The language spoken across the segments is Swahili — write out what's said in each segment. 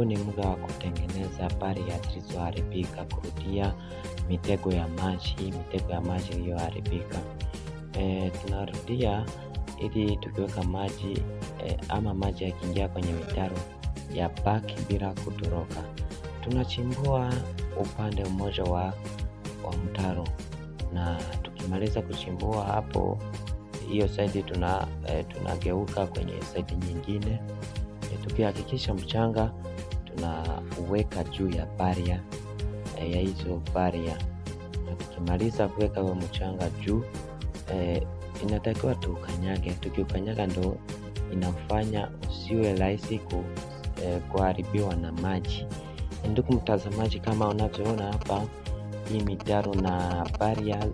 Huu ni muda wa kutengeneza baria zilizoharibika, kurudia mitego ya maji iliyoharibika. Tunarudia ili tukiweka maji ama maji yakiingia kwenye mitaro ya baki bila kutoroka. Tunachimbua upande mmoja wa mtaro, na tukimaliza kuchimbua hapo hiyo side tunageuka kwenye side nyingine, tukihakikisha mchanga tunauweka juu ya baria ya hizo baria, na tukimaliza kuweka huo mchanga juu inatakiwa tukanyage. Tukiukanyaga ndo inafanya usiwe rahisi kuharibiwa na maji. Ndugu mtazamaji, kama unavyoona hapa, hii mitaro na baria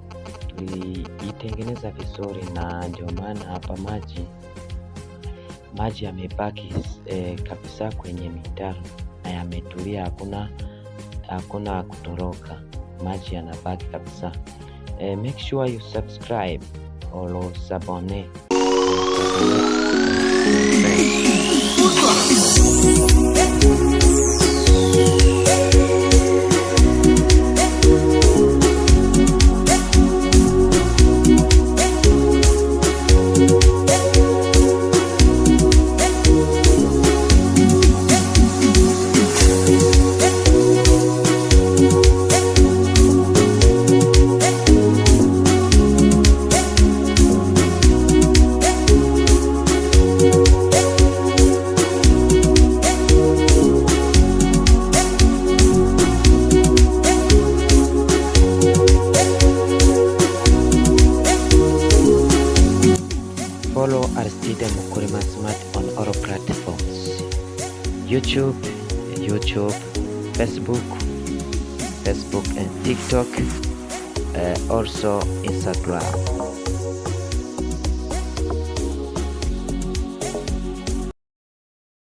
tuliitengeneza vizuri, na ndio maana hapa maji yamebaki kabisa kwenye mitaro na yametulia, hakuna kutoroka, maji yanabaki kabisa. Make sure you subscribe or s'abonner. Follow Aristide Mukulima Smart on all platforms: YouTube, Facebook and TikTok, also Instagram.